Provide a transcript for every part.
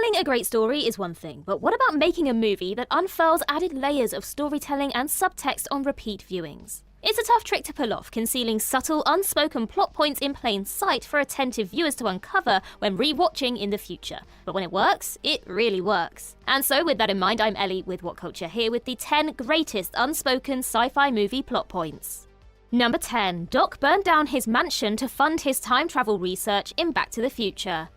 Telling a great story is one thing, but what about making a movie that unfurls added layers of storytelling and subtext on repeat viewings? It's a tough trick to pull off, concealing subtle, unspoken plot points in plain sight for attentive viewers to uncover when re-watching in the future. But when it works, it really works. And so with that in mind, I'm Ellie with What Culture here with the 10 greatest unspoken sci-fi movie plot points. Number 10. Doc burned down his mansion to fund his time travel research in Back to the Future.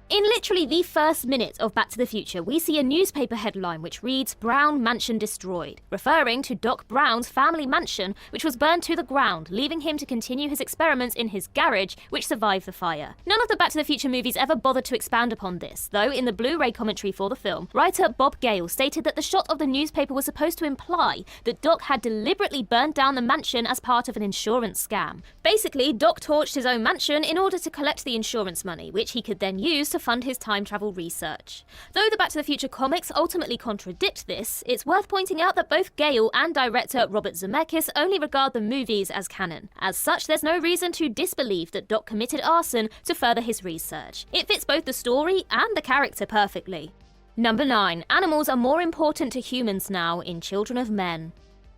In literally the first minute of Back to the Future, we see a newspaper headline which reads, "Brown Mansion Destroyed," referring to Doc Brown's family mansion, which was burned to the ground, leaving him to continue his experiments in his garage, which survived the fire. None of the Back to the Future movies ever bothered to expand upon this, though in the Blu-ray commentary for the film, writer Bob Gale stated that the shot of the newspaper was supposed to imply that Doc had deliberately burned down the mansion as part of an insurance scam. Basically, Doc torched his own mansion in order to collect the insurance money, which he could then use to fund his time travel research. Though the Back to the Future comics ultimately contradict this, it's worth pointing out that both Gale and director Robert Zemeckis only regard the movies as canon. As such, there's no reason to disbelieve that Doc committed arson to further his research. It fits both the story and the character perfectly. Number 9. Animals are more important to humans now in Children of Men.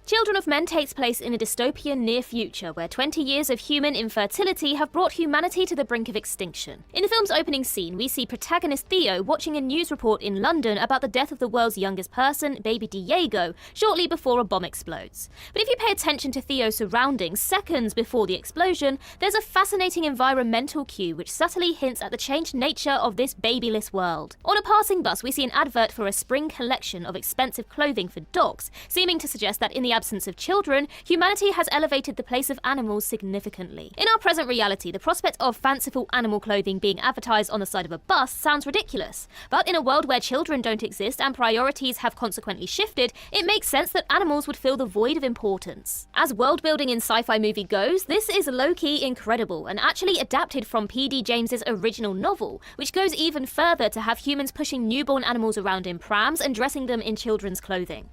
Children of Men takes place in a dystopian near future where 20 years of human infertility have brought humanity to the brink of extinction. In the film's opening scene, we see protagonist Theo watching a news report in London about the death of the world's youngest person, baby Diego, shortly before a bomb explodes. But if you pay attention to Theo's surroundings seconds before the explosion, there's a fascinating environmental cue which subtly hints at the changed nature of this babyless world. On a passing bus, we see an advert for a spring collection of expensive clothing for dogs, seeming to suggest that in the absence of children, humanity has elevated the place of animals significantly. In our present reality, the prospect of fanciful animal clothing being advertised on the side of a bus sounds ridiculous. But in a world where children don't exist and priorities have consequently shifted, it makes sense that animals would fill the void of importance. As world building in sci-fi movie goes, this is low-key incredible and actually adapted from P.D. James's original novel, which goes even further to have humans pushing newborn animals around in prams and dressing them in children's clothing.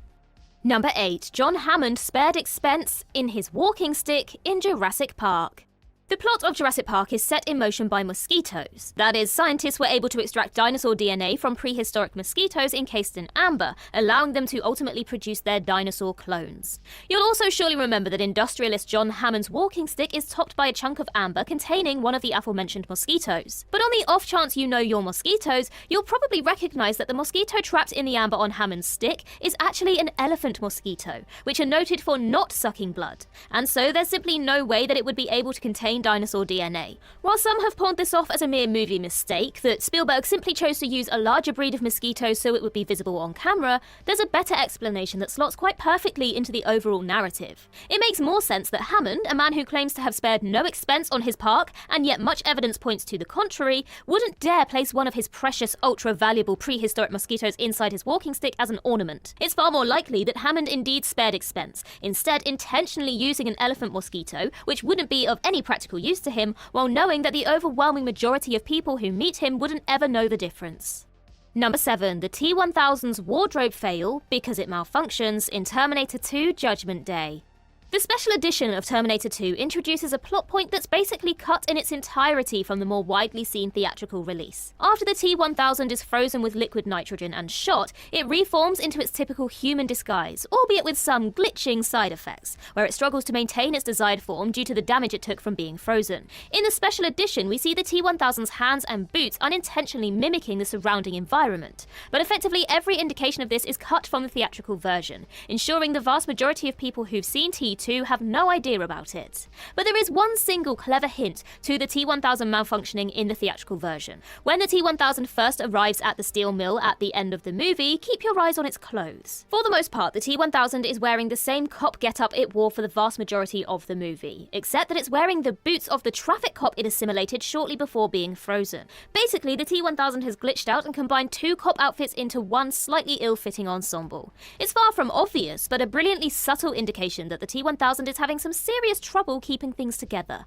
Number 8. John Hammond spared expense in his walking stick in Jurassic Park. The plot of Jurassic Park is set in motion by mosquitoes. That is, scientists were able to extract dinosaur DNA from prehistoric mosquitoes encased in amber, allowing them to ultimately produce their dinosaur clones. You'll also surely remember that industrialist John Hammond's walking stick is topped by a chunk of amber containing one of the aforementioned mosquitoes. But on the off chance you know your mosquitoes, you'll probably recognize that the mosquito trapped in the amber on Hammond's stick is actually an elephant mosquito, which are noted for not sucking blood. And so there's simply no way that it would be able to contain dinosaur DNA. While some have pawned this off as a mere movie mistake, that Spielberg simply chose to use a larger breed of mosquitoes so it would be visible on camera, there's a better explanation that slots quite perfectly into the overall narrative. It makes more sense that Hammond, a man who claims to have spared no expense on his park, and yet much evidence points to the contrary, wouldn't dare place one of his precious, ultra-valuable prehistoric mosquitoes inside his walking stick as an ornament. It's far more likely that Hammond indeed spared expense, instead intentionally using an elephant mosquito, which wouldn't be of any practical use to him, while knowing that the overwhelming majority of people who meet him wouldn't ever know the difference. Number 7. The T-1000's wardrobe fail because it malfunctions in Terminator 2 Judgment Day. The special edition of Terminator 2 introduces a plot point that's basically cut in its entirety from the more widely seen theatrical release. After the T-1000 is frozen with liquid nitrogen and shot, it reforms into its typical human disguise, albeit with some glitching side effects, where it struggles to maintain its desired form due to the damage it took from being frozen. In the special edition, we see the T-1000's hands and boots unintentionally mimicking the surrounding environment, but effectively every indication of this is cut from the theatrical version, ensuring the vast majority of people who've seen T2 have no idea about it. But there is one single clever hint to the T-1000 malfunctioning in the theatrical version. When the T-1000 first arrives at the steel mill at the end of the movie, keep your eyes on its clothes. For the most part, the T-1000 is wearing the same cop getup it wore for the vast majority of the movie, except that it's wearing the boots of the traffic cop it assimilated shortly before being frozen. Basically, the T-1000 has glitched out and combined two cop outfits into one slightly ill-fitting ensemble. It's far from obvious, but a brilliantly subtle indication that the T-1000 is having some serious trouble keeping things together.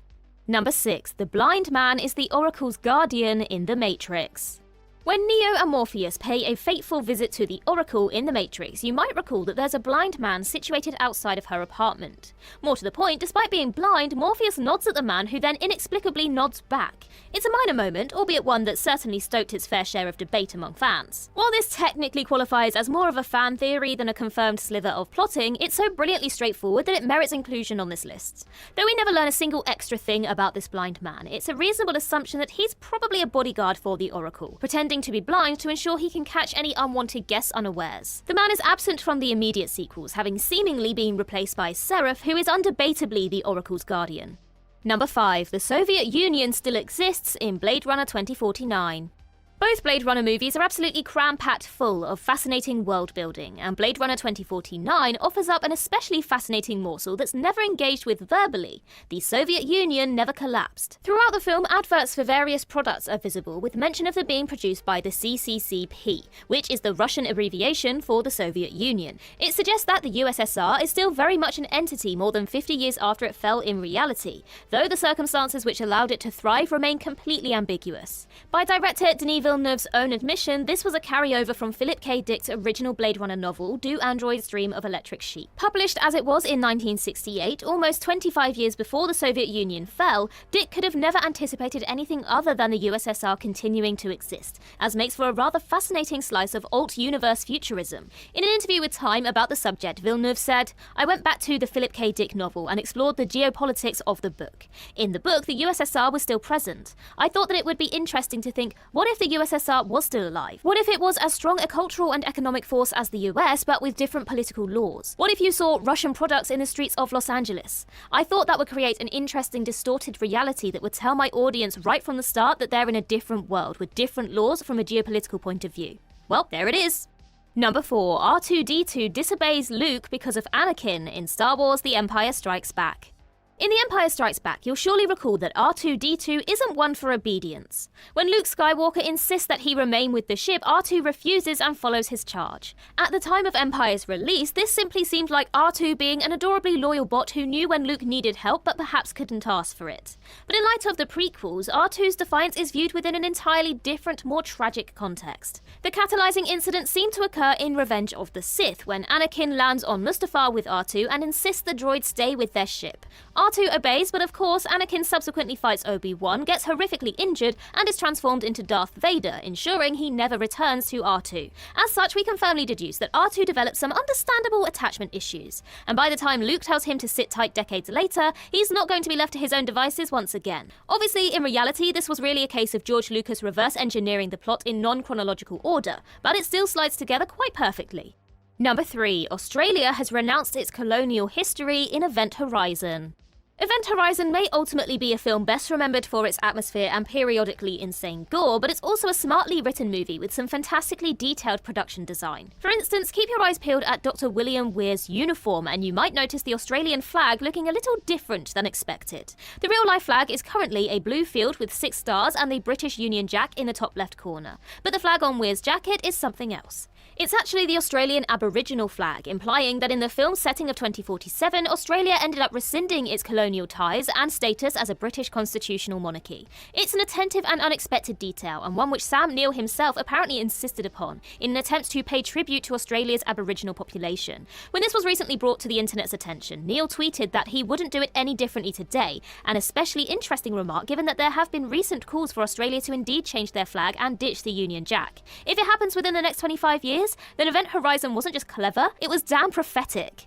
Number 6. The blind man is the Oracle's guardian in The Matrix. When Neo and Morpheus pay a fateful visit to the Oracle in the Matrix, you might recall that there's a blind man situated outside of her apartment. More to the point, despite being blind, Morpheus nods at the man who then inexplicably nods back. It's a minor moment, albeit one that certainly stoked its fair share of debate among fans. While this technically qualifies as more of a fan theory than a confirmed slither of plotting, it's so brilliantly straightforward that it merits inclusion on this list. Though we never learn a single extra thing about this blind man, it's a reasonable assumption that he's probably a bodyguard for the Oracle, pretending to be blind to ensure he can catch any unwanted guests unawares. The man is absent from the immediate sequels, having seemingly been replaced by Seraph, who is undebatably the Oracle's guardian. Number 5. The Soviet Union still exists in Blade Runner 2049. Both Blade Runner movies are absolutely cram-packed full of fascinating world-building, and Blade Runner 2049 offers up an especially fascinating morsel that's never engaged with verbally. The Soviet Union never collapsed. Throughout the film, adverts for various products are visible, with mention of them being produced by the CCCP, which is the Russian abbreviation for the Soviet Union. It suggests that the USSR is still very much an entity more than 50 years after it fell in reality, though the circumstances which allowed it to thrive remain completely ambiguous. By director Denis Villeneuve's own admission, this was a carryover from Philip K. Dick's original Blade Runner novel, Do Androids Dream of Electric Sheep. Published as it was in 1968, almost 25 years before the Soviet Union fell, Dick could have never anticipated anything other than the USSR continuing to exist, as makes for a rather fascinating slice of alt-universe futurism. In an interview with Time about the subject, Villeneuve said, "I went back to the Philip K. Dick novel and explored the geopolitics of the book. In the book, the USSR was still present. I thought that it would be interesting to think, what if the USSR was still alive? What if it was as strong a cultural and economic force as the US, but with different political laws? What if you saw Russian products in the streets of Los Angeles? I thought that would create an interesting distorted reality that would tell my audience right from the start that they're in a different world with different laws from a geopolitical point of view." Well, there it is. Number 4. R2-D2 disobeys Luke because of Anakin in Star Wars The Empire Strikes Back. In The Empire Strikes Back, you'll surely recall that R2-D2 isn't one for obedience. When Luke Skywalker insists that he remain with the ship, R2 refuses and follows his charge. At the time of Empire's release, this simply seemed like R2 being an adorably loyal bot who knew when Luke needed help but perhaps couldn't ask for it. But in light of the prequels, R2's defiance is viewed within an entirely different, more tragic context. The catalyzing incident seemed to occur in Revenge of the Sith, when Anakin lands on Mustafar with R2 and insists the droid stay with their ship. R2 obeys, but of course, Anakin subsequently fights Obi-Wan, gets horrifically injured, and is transformed into Darth Vader, ensuring he never returns to R2. As such, we can firmly deduce that R2 develops some understandable attachment issues, and by the time Luke tells him to sit tight decades later, he's not going to be left to his own devices once again. Obviously, in reality, this was really a case of George Lucas reverse engineering the plot in non-chronological order, but it still slides together quite perfectly. Number 3. Australia has renounced its colonial history in Event Horizon. Event Horizon may ultimately be a film best remembered for its atmosphere and periodically insane gore, but it's also a smartly written movie with some fantastically detailed production design. For instance, keep your eyes peeled at Dr. William Weir's uniform, and you might notice the Australian flag looking a little different than expected. The real-life flag is currently a blue field with 6 stars and the British Union Jack in the top left corner, but the flag on Weir's jacket is something else. It's actually the Australian Aboriginal flag, implying that in the film's setting of 2047, Australia ended up rescinding its colonial ties and status as a British constitutional monarchy. It's an attentive and unexpected detail, and one which Sam Neill himself apparently insisted upon in an attempt to pay tribute to Australia's Aboriginal population. When this was recently brought to the internet's attention, Neill tweeted that he wouldn't do it any differently today, an especially interesting remark given that there have been recent calls for Australia to indeed change their flag and ditch the Union Jack. If it happens within the next 25 years, then Event Horizon wasn't just clever, it was damn prophetic.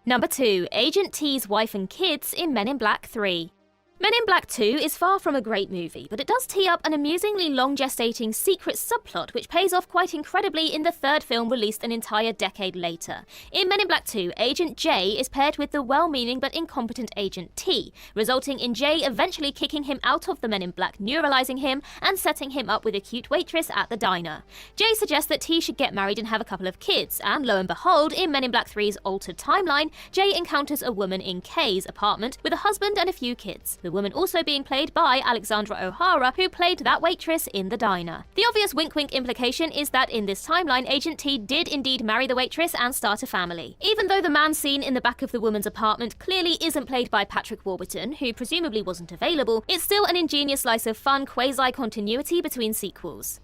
Number 2. Agent T's wife and kids in Men in Black 3. Men in Black 2 is far from a great movie, but it does tee up an amusingly long-gestating secret subplot which pays off quite incredibly in the third film released an entire decade later. In Men in Black 2, Agent J is paired with the well-meaning but incompetent Agent T, resulting in J eventually kicking him out of the Men in Black, neuralizing him, and setting him up with a cute waitress at the diner. J suggests that T should get married and have a couple of kids, and lo and behold, in Men in Black 3's altered timeline, J encounters a woman in K's apartment with a husband and a few kids. The woman also being played by Alexandra O'Hara, who played that waitress in the diner. The obvious wink-wink implication is that in this timeline, Agent T did indeed marry the waitress and start a family. Even though the man seen in the back of the woman's apartment clearly isn't played by Patrick Warburton, who presumably wasn't available, it's still an ingenious slice of fun quasi-continuity between sequels.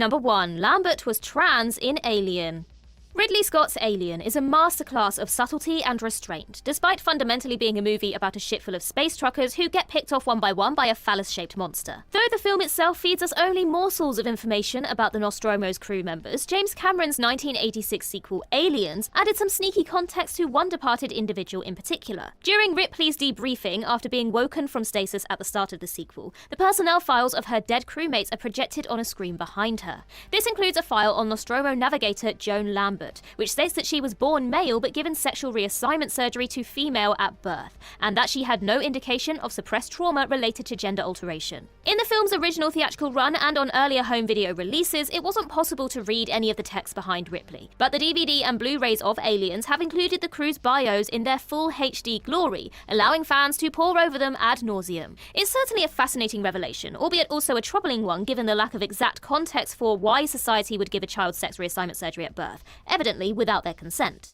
Number 1. Lambert was trans in Alien. Ridley Scott's Alien is a masterclass of subtlety and restraint, despite fundamentally being a movie about a ship full of space truckers who get picked off one by a phallus-shaped monster. Though the film itself feeds us only morsels of information about the Nostromo's crew members, James Cameron's 1986 sequel Aliens added some sneaky context to one departed individual in particular. During Ripley's debriefing after being woken from stasis at the start of the sequel, the personnel files of her dead crewmates are projected on a screen behind her. This includes a file on Nostromo navigator Joan Lambert, which states that she was born male but given sexual reassignment surgery to female at birth, and that she had no indication of suppressed trauma related to gender alteration. In the film's original theatrical run and on earlier home video releases, it wasn't possible to read any of the text behind Ripley, but the DVD and Blu-rays of Aliens have included the crew's bios in their full HD glory, allowing fans to pore over them ad nauseum. It's certainly a fascinating revelation, albeit also a troubling one given the lack of exact context for why society would give a child sex reassignment surgery at birth, evidently without their consent.